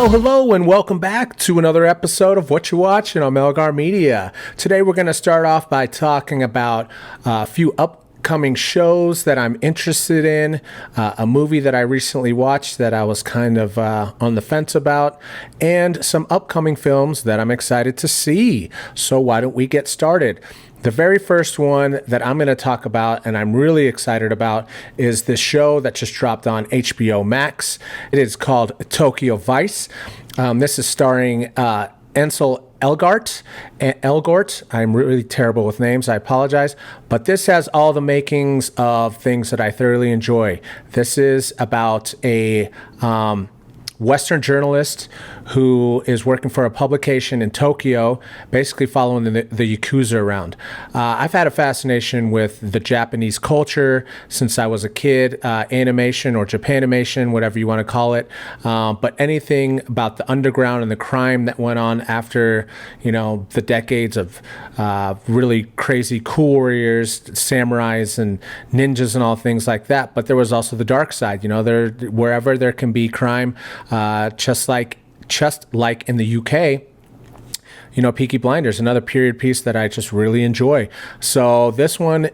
Hello, and welcome back to another episode of Whatcha Watchin on Melgar Media. Today we're going to start off by talking about a few upcoming shows that I'm interested in, a movie that I recently watched that I was kind of on the fence about, and some upcoming films that I'm excited to see. So why don't we get started? The very first one that I'm going to talk about and I'm really excited about is this show that just dropped on HBO Max. It is called Tokyo Vice. This is starring Ansel Elgort. I'm really terrible with names. I apologize. But this has all the makings of things that I thoroughly enjoy. This is about a Western journalist who is working for a publication in Tokyo, basically following the Yakuza around. I've had a fascination with the Japanese culture since I was a kid, animation or Japanimation, whatever you want to call it. But anything about the underground and the crime that went on after, the decades of really crazy cool warriors, samurais and ninjas and all things like that. But there was also the dark side, wherever there can be crime, just like in the UK, Peaky Blinders, another period piece that I just really enjoy. So this one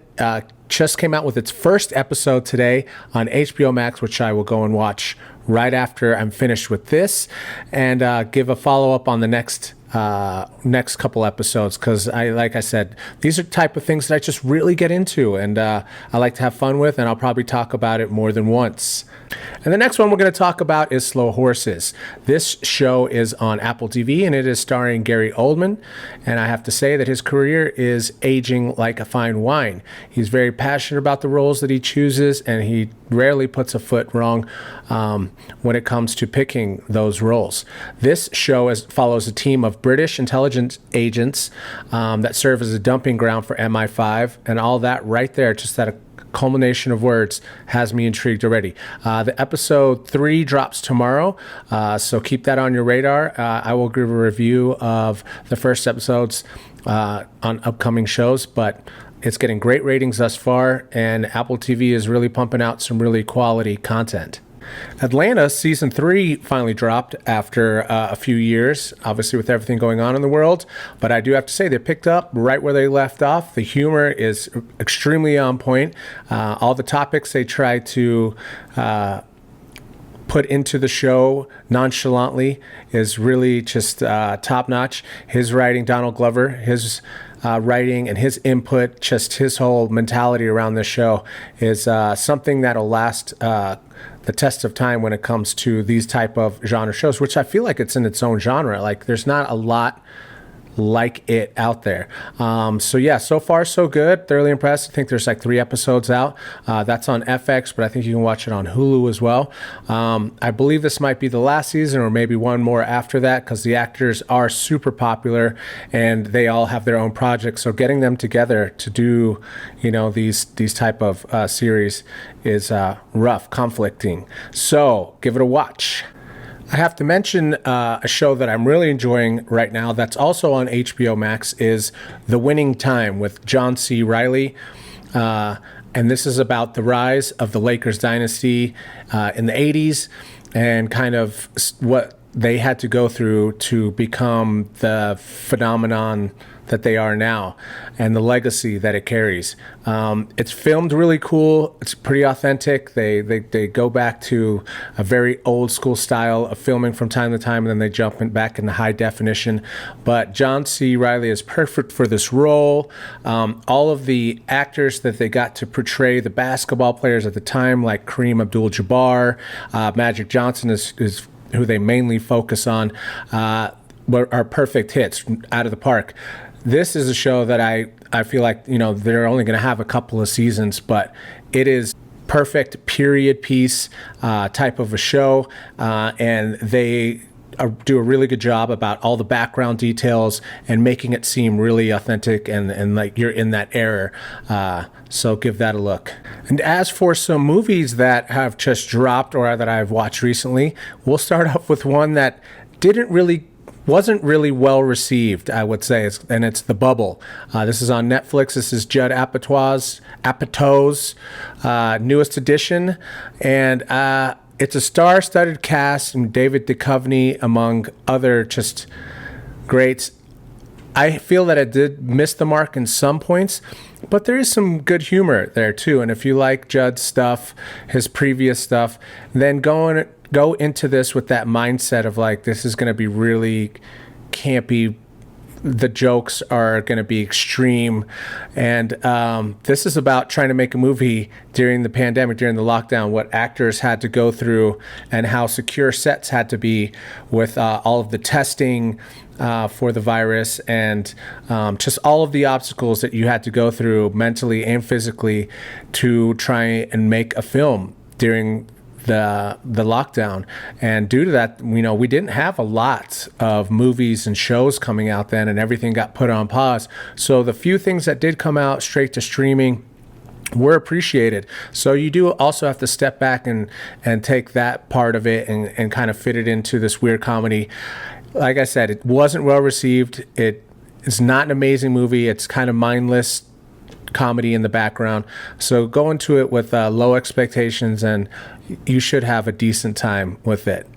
just came out with its first episode today on HBO Max, which I will go and watch right after I'm finished with this, and give a follow-up on the next couple episodes, because like I said, these are the type of things that I just really get into and I like to have fun with, and I'll probably talk about it more than once. And the next one we're going to talk about is Slow Horses. This show is on Apple TV and it is starring Gary Oldman, and I have to say that his career is aging like a fine wine. He's very passionate about the roles that he chooses, and he rarely puts a foot wrong when it comes to picking those roles. This show follows a team of British intelligence agents that serve as a dumping ground for MI5, and all that right there, just that culmination of words, has me intrigued already. The episode 3 drops tomorrow, so keep that on your radar. I will give a review of the first episodes on upcoming shows, but it's getting great ratings thus far, and Apple TV is really pumping out some really quality content. Atlanta season 3 finally dropped after a few years, obviously with everything going on in the world, but I do have to say they picked up right where they left off. The humor is extremely on point. All the topics they try to put into the show nonchalantly is really just top notch. His writing, Donald Glover, his writing and his input, just his whole mentality around this show is something that'll last the test of time when it comes to these type of genre shows, which I feel like it's in its own genre. Like there's not a lot like it out there. So yeah, so far so good. Thoroughly impressed. I think there's like 3 episodes out. That's on FX, but I think you can watch it on Hulu as well. I believe this might be the last season or maybe one more after that, because the actors are super popular and they all have their own projects. So getting them together to do, these type of series is rough, conflicting. So give it a watch. I have to mention a show that I'm really enjoying right now that's also on HBO Max is The Winning Time with John C. Reilly. And this is about the rise of the Lakers dynasty in the 80s and kind of what they had to go through to become the phenomenon that they are now and the legacy that it carries. It's filmed really cool. It's pretty authentic. They go back to a very old school style of filming from time to time, and then they jump back into high definition. But John C. Reilly is perfect for this role. All of the actors that they got to portray the basketball players at the time, like Kareem Abdul-Jabbar, Magic Johnson is who they mainly focus on, are perfect hits out of the park. This is a show that I feel like, they're only going to have a couple of seasons, but it is perfect period piece type of a show, and they do a really good job about all the background details and making it seem really authentic and like you're in that era. So give that a look. And as for some movies that have just dropped or that I've watched recently, we'll start off with one that wasn't really well received, I would say, and it's The Bubble. This is on Netflix. This is Judd Apatow's newest edition, and It's a star-studded cast, and David Duchovny among other just greats. I feel that it did miss the mark in some points, but there is some good humor there too. And if you like Judd's stuff, his previous stuff, then go into this with that mindset of like, this is going to be really campy. The jokes are going to be extreme. And this is about trying to make a movie during the pandemic, during the lockdown, what actors had to go through and how secure sets had to be with all of the testing for the virus and just all of the obstacles that you had to go through mentally and physically to try and make a film during the lockdown. And due to that, we didn't have a lot of movies and shows coming out then, and everything got put on pause. So the few things that did come out straight to streaming were appreciated. So you do also have to step back and take that part of it and kind of fit it into this weird comedy. Like I said, it wasn't well received. It is not an amazing movie. It's kind of mindless comedy in the background. So go into it with low expectations and you should have a decent time with it.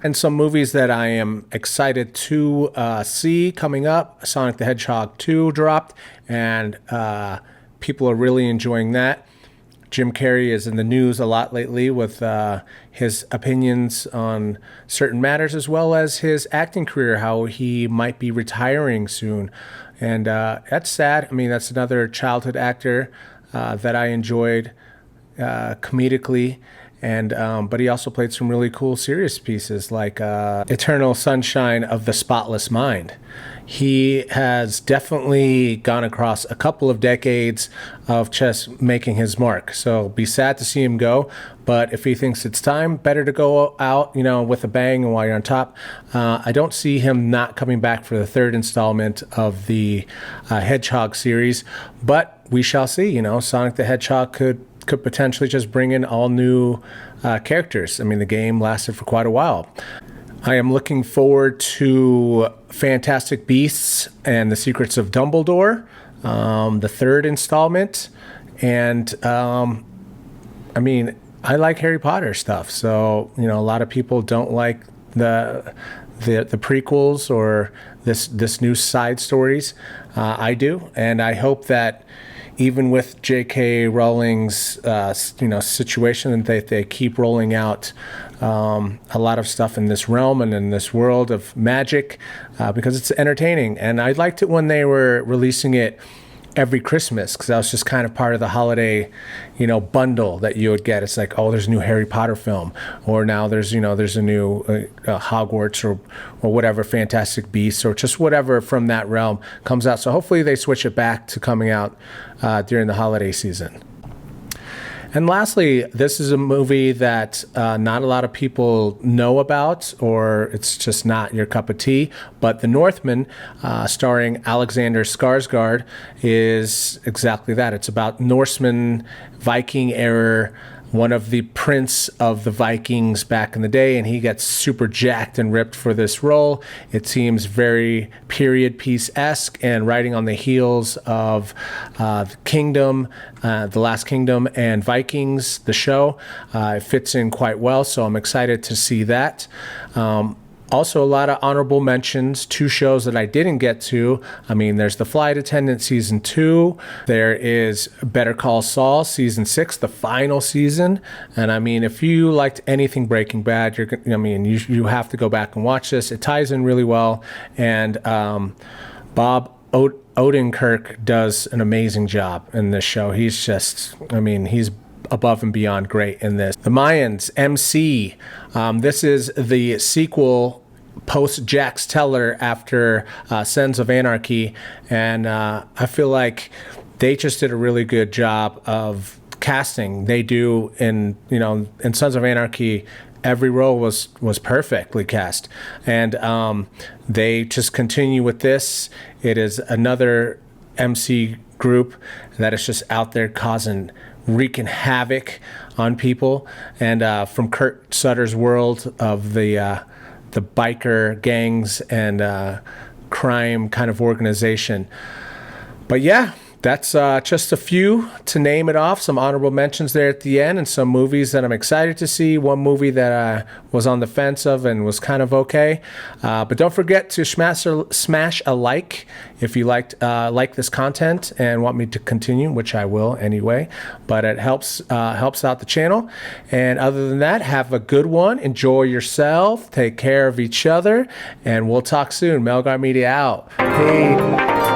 And some movies that I am excited to see coming up. Sonic the Hedgehog 2 dropped, and people are really enjoying that. Jim Carrey is in the news a lot lately with his opinions on certain matters, as well as his acting career, how he might be retiring soon. And that's sad. I mean, that's another childhood actor that I enjoyed comedically. And but he also played some really cool serious pieces like Eternal Sunshine of the Spotless Mind. He has definitely gone across a couple of decades of just making his mark. So be sad to see him go, but if he thinks it's time, better to go out, with a bang and while you're on top. I don't see him not coming back for the third installment of the Hedgehog series, but we shall see. Sonic the Hedgehog could potentially just bring in all new characters. I mean, the game lasted for quite a while. I am looking forward to Fantastic Beasts and the Secrets of Dumbledore, the third installment. And I mean, I like Harry Potter stuff. So, a lot of people don't like the prequels or this new side stories. I do, and I hope that even with J.K. Rowling's, situation, that they keep rolling out a lot of stuff in this realm and in this world of magic because it's entertaining. And I liked it when they were releasing it every Christmas because that was just kind of part of the holiday, bundle that you would get. It's like, oh, there's a new Harry Potter film, or now there's a new Hogwarts or whatever, Fantastic Beasts, or just whatever from that realm comes out. So hopefully they switch it back to coming out during the holiday season. And lastly, this is a movie that not a lot of people know about, or it's just not your cup of tea. But The Northman, starring Alexander Skarsgård, is exactly that. It's about Norseman, Viking era, one of the prince of the Vikings back in the day, and he gets super jacked and ripped for this role. It seems very period piece-esque and riding on the heels of Kingdom, The Last Kingdom, and Vikings, the show. It fits in quite well, so I'm excited to see that. Also, a lot of honorable mentions, 2 shows that I didn't get to. I mean, there's The Flight Attendant Season 2. There is Better Call Saul Season 6, the final season. And I mean, if you liked anything Breaking Bad, you have to go back and watch this. It ties in really well. And Bob Odenkirk does an amazing job in this show. He's he's above and beyond great in this. The Mayans, MC. This is the sequel post Jax Teller after Sons of Anarchy, and I feel like they just did a really good job of casting. They do in Sons of Anarchy. Every role was perfectly cast, and they just continue with this. It is another MC group that is just out there wreaking havoc on people, and from Kurt Sutter's world of the biker gangs and crime kind of organization. But yeah, that's just a few to name it off. Some honorable mentions there at the end, and some movies that I'm excited to see. One movie that I was on the fence of and was kind of okay. But don't forget to smash a like if you like this content and want me to continue, which I will anyway. But it helps out the channel. And other than that, have a good one. Enjoy yourself. Take care of each other, and we'll talk soon. Melgar Media out. Hey.